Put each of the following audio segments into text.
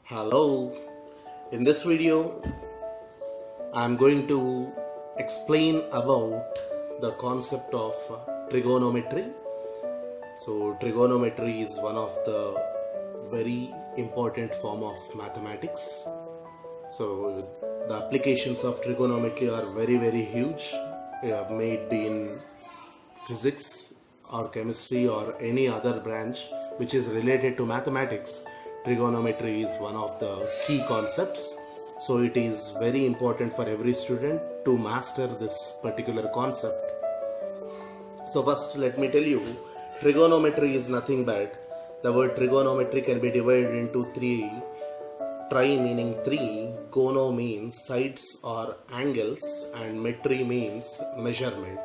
Hello, in this video I'm going to explain about the concept of trigonometry. So trigonometry is one of the very important form of mathematics. So the applications of trigonometry are very huge, may it be in physics or chemistry or any other branch which is related to mathematics. Trigonometry is one of the key concepts, so it is very important for every student to master this particular concept. So first let me tell you, trigonometry is nothing but the word trigonometry can be divided into three. Tri meaning three, gono means sides or angles, and metry means measurement.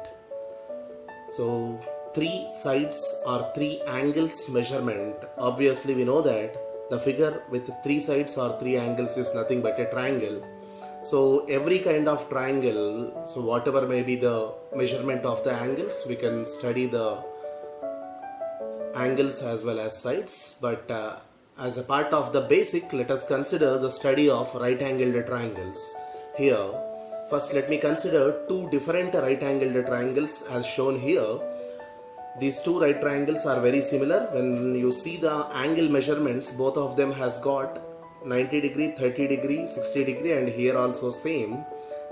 So three sides or three angles measurement, obviously we know that the figure with three sides or three angles is nothing but a triangle. So every kind of triangle, so whatever may be the measurement of the angles, we can study the angles as well as sides, but as a part of the basic, let us consider the study of right angled triangles. Here first let me consider two different right angled triangles as shown here. These two right triangles are very similar. When you see the angle measurements, both of them has got 90 degree, 30 degree, 60 degree, and here also same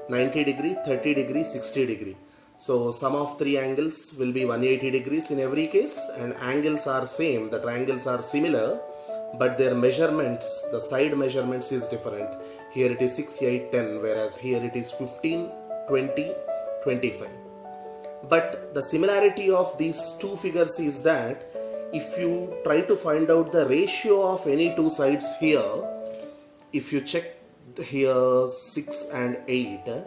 90 degree, 30 degree, 60 degree. So sum of three angles will be 180 degrees in every case, and angles are same, the triangles are similar, but their measurements, the side measurements is different. Here it is 6, 8, 10, whereas here it is 15, 20, 25. But the similarity of these two figures is that if you try to find out the ratio of any two sides here, if you check here 6 and 8,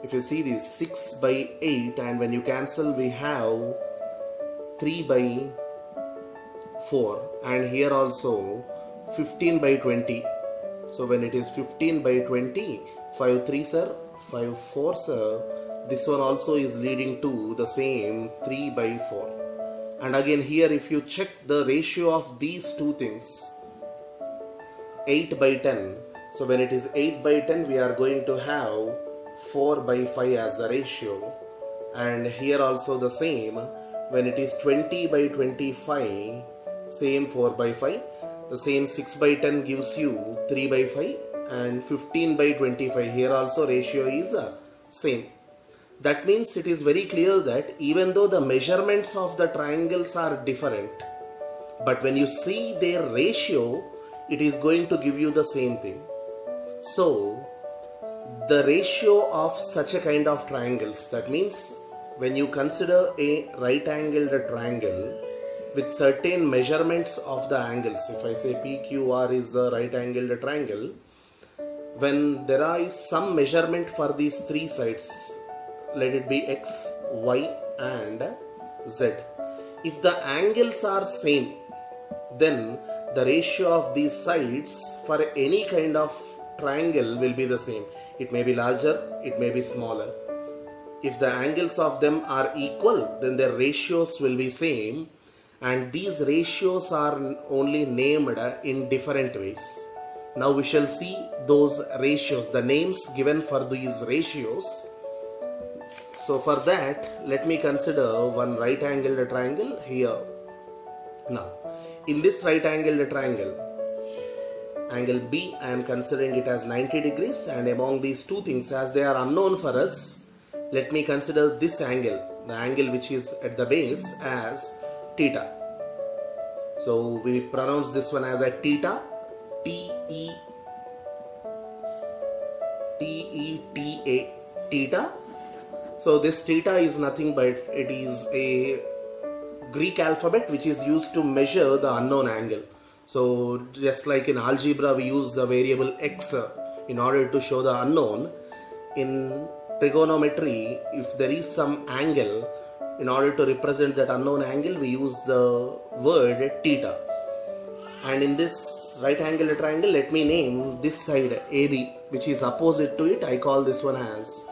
if you see this 6 by 8, and when you cancel we have 3 by 4, and here also 15 by 20. So when it is 15 by 20, 5 3s are 5 4s are, this one also is leading to the same 3 by 4. And again here if you check the ratio of these two things, 8 by 10, so when it is 8 by 10 we are going to have 4 by 5 as the ratio, and here also the same, when it is 20 by 25, same 4 by 5, the same 6 by 10 gives you 3 by 5, and 15 by 25, here also ratio is same. That means it is very clear that even though the measurements of the triangles are different, but when you see their ratio, it is going to give you the same thing. So the ratio of such a kind of triangles, that means when you consider a right angled triangle with certain measurements of the angles, if I say PQR is the right angled triangle, when there is some measurement for these three sides, let it be X, Y and Z. If the angles are same, then the ratio of these sides for any kind of triangle will be the same. It may be larger, it may be smaller. If the angles of them are equal, then their ratios will be same, and these ratios are only named in different ways. Now we shall see those ratios, the names given for these ratios. So for that, let me consider one right angled triangle here. Now, in this right angled triangle, angle B, I am considering it as 90 degrees, and among these two things, as they are unknown for us, let me consider this angle, the angle which is at the base, as theta. So we pronounce this one as a theta, T-E-T-A, theta. So this theta is nothing but it is a Greek alphabet which is used to measure the unknown angle. So just like in algebra we use the variable x in order to show the unknown, in trigonometry if there is some angle, in order to represent that unknown angle we use the word theta. And in this right angled triangle, let me name this side AB, which is opposite to it. I call this one as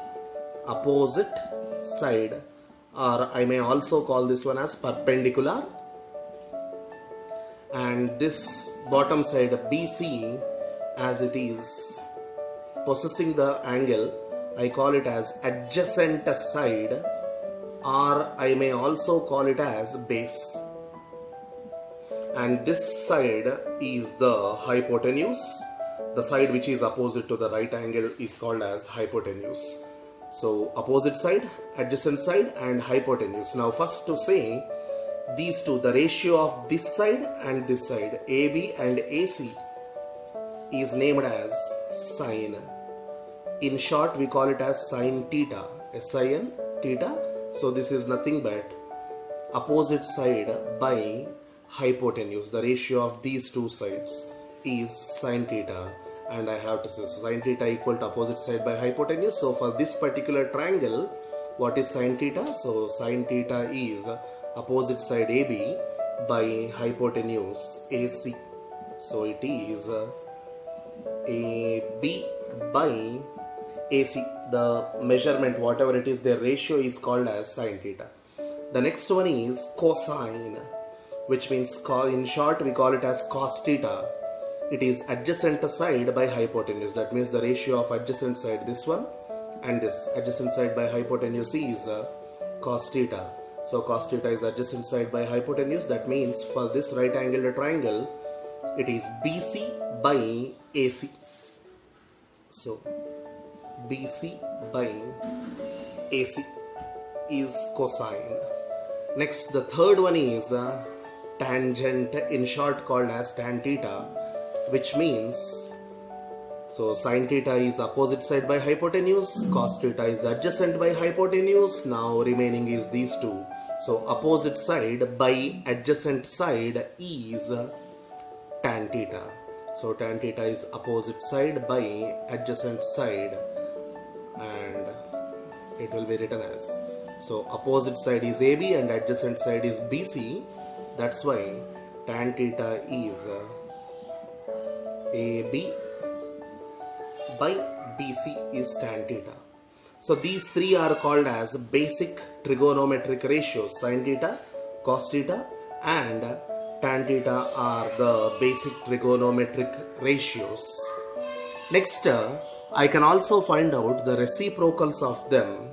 opposite side, or I may also call this one as perpendicular, and this bottom side BC as it is possessing the angle, I call it as adjacent side, or I may also call it as base. And this side is the hypotenuse. The side which is opposite to the right angle is called as hypotenuse. So opposite side, adjacent side and hypotenuse. Now first to say these two, the ratio of this side and this side, AB and AC, is named as sine. In short we call it as sine theta, sin theta. So this is nothing but opposite side by hypotenuse. The ratio of these two sides is sine theta, and I have to say so sine theta equal to opposite side by hypotenuse. So for this particular triangle, what is sine theta? So sine theta is opposite side AB by hypotenuse AC. So it is AB by AC. The measurement, whatever it is, their ratio is called as sine theta. The next one is cosine, which means in short we call it as cos theta. It is adjacent side by hypotenuse. That means the ratio of adjacent side, this one and this, adjacent side by hypotenuse is cos theta. So cos theta is adjacent side by hypotenuse. That means for this right angle triangle, it is BC by AC. So BC by AC is cosine. Next, the third one is tangent, in short called as tan theta, which means, so sine theta is opposite side by hypotenuse, cos theta is adjacent by hypotenuse. Now remaining is these two. So opposite side by adjacent side is tan theta. So tan theta is opposite side by adjacent side, and it will be written as, so opposite side is AB and adjacent side is BC. That's why tan theta is AB by BC is tan theta. So these three are called as basic trigonometric ratios. Sin theta, cos theta and tan theta are the basic trigonometric ratios. Next, I can also find out the reciprocals of them.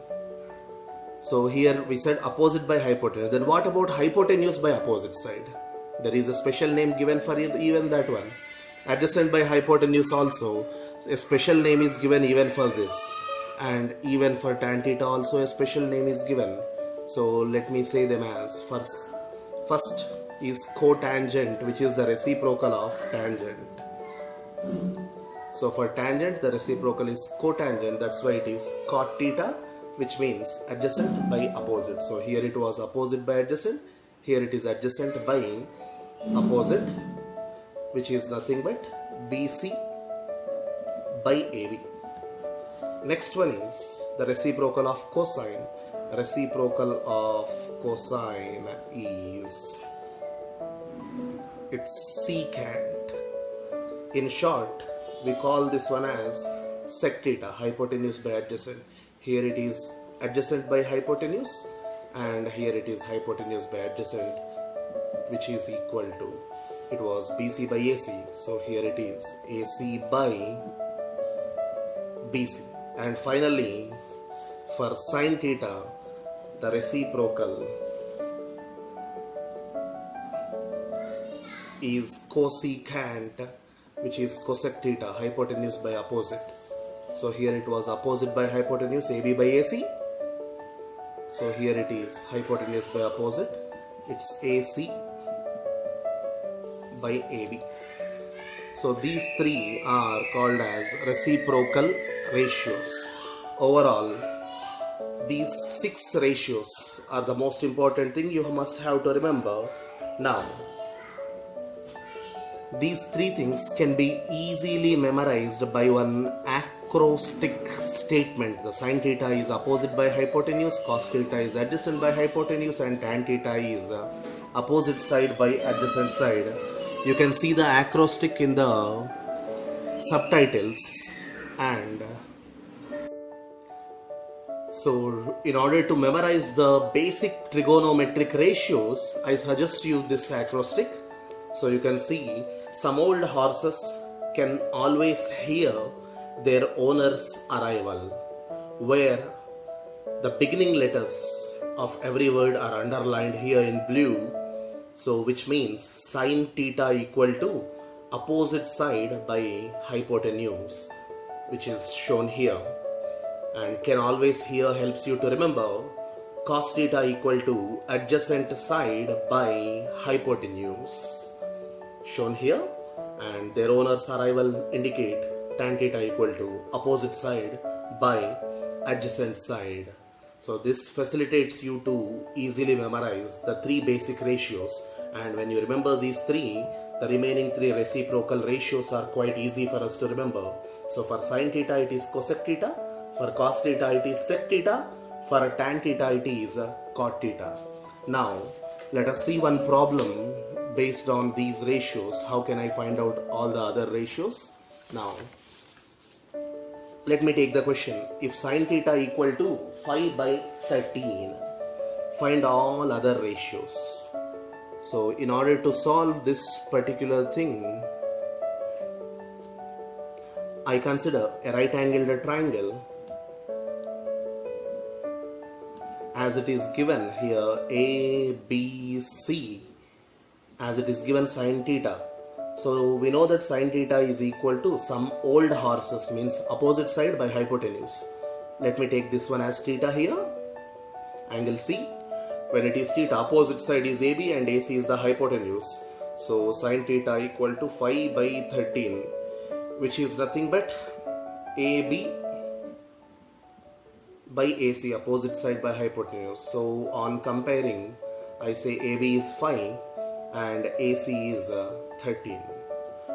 So here we said opposite by hypotenuse. Then what about hypotenuse by opposite side? There is a special name given for even that one. Adjacent by hypotenuse also, a special name is given even for this. And even for tan theta also a special name is given. So let me say them as, first is cotangent, which is the reciprocal of tangent. So for tangent, the reciprocal is cotangent. That's why it is cot theta, which means adjacent by opposite. So here it was opposite by adjacent. Here it is adjacent by opposite, which is nothing but BC by AB. Next one is the reciprocal of cosine. Reciprocal of cosine is, it's secant. In short, we call this one as sec theta, hypotenuse by adjacent. Here it is adjacent by hypotenuse, and here it is hypotenuse by adjacent, which is equal to, it was BC by AC. So here it is AC by BC. And finally, for sin theta, the reciprocal is cosecant, which is cosec theta, hypotenuse by opposite. So here it was opposite by hypotenuse, AB by AC. So here it is hypotenuse by opposite, it's AC by AB. So these three are called as reciprocal ratios. Overall, these 6 ratios are the most important thing you must have to remember. Now, these 3 things can be easily memorized by one acrostic statement. The sin theta is opposite by hypotenuse, cos theta is adjacent by hypotenuse, and tan theta is opposite side by adjacent side. You can see the acrostic in the subtitles. And so in order to memorize the basic trigonometric ratios, I suggest you this acrostic. So you can see some old horses can always hear their owner's arrival, where the beginning letters of every word are underlined here in blue. So which means sine theta equal to opposite side by hypotenuse, which is shown here. And can always hear helps you to remember cos theta equal to adjacent side by hypotenuse, shown here. And their owner's arrival indicate tan theta equal to opposite side by adjacent side. So this facilitates you to easily memorize the three basic ratios, and when you remember these three, the remaining three reciprocal ratios are quite easy for us to remember. So for sin theta it is cosec theta, for cos theta it is sec theta, for tan theta it is cot theta. Now let us see one problem based on these ratios. How can I find out all the other ratios? Now let me take the question. If sin theta equal to 5 by 13, find all other ratios. So in order to solve this particular thing, I consider a right angled triangle as it is given here, A, B, C, as it is given sin theta. So we know that sin theta is equal to some old horses, means opposite side by hypotenuse. Let me take this one as theta here, angle C. When it is theta, opposite side is AB and AC is the hypotenuse. So sin theta equal to 5 by 13, which is nothing but AB by AC, opposite side by hypotenuse. So on comparing, I say AB is 5 and AC is 13.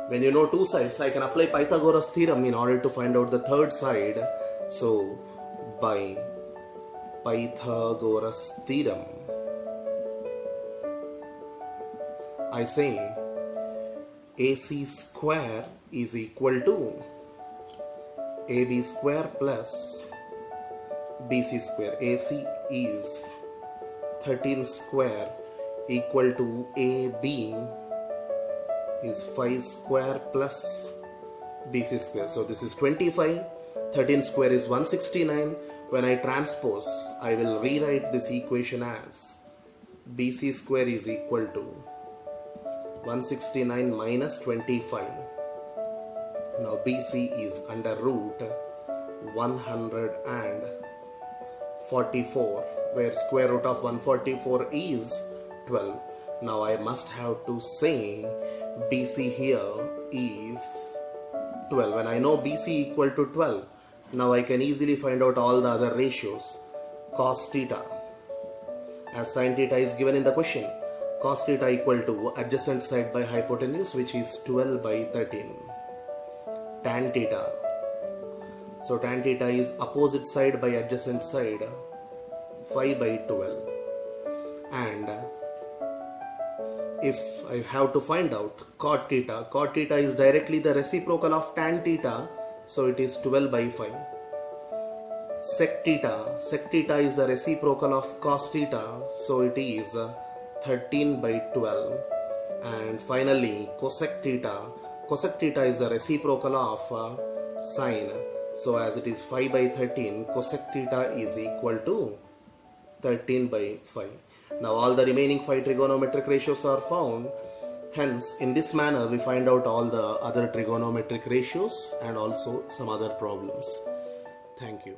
When you know two sides, I can apply Pythagoras theorem in order to find out the third side. So by Pythagoras theorem, I say AC square is equal to AB square plus BC square. AC is 13 square equal to AB is 5 square plus BC square. So this is 25. 13 square is 169. When I transpose, I will rewrite this equation as BC square is equal to 169 minus 25. Now BC is under root 144, where square root of 144 is 12. Now I must have to say BC here is 12. When I know BC equal to 12, now I can easily find out all the other ratios. Cos theta, as sin theta is given in the question, cos theta equal to adjacent side by hypotenuse, which is 12 by 13. Tan theta, so tan theta is opposite side by adjacent side, 5 by 12. And if I have to find out cot theta is directly the reciprocal of tan theta, so it is 12 by 5. Sec theta is the reciprocal of cos theta, so it is 13 by 12. And finally cosec theta is the reciprocal of sine, so as it is 5 by 13, cosec theta is equal to 13 by 5. Now all the remaining 5 trigonometric ratios are found. Hence, in this manner we find out all the other trigonometric ratios and also some other problems. Thank you.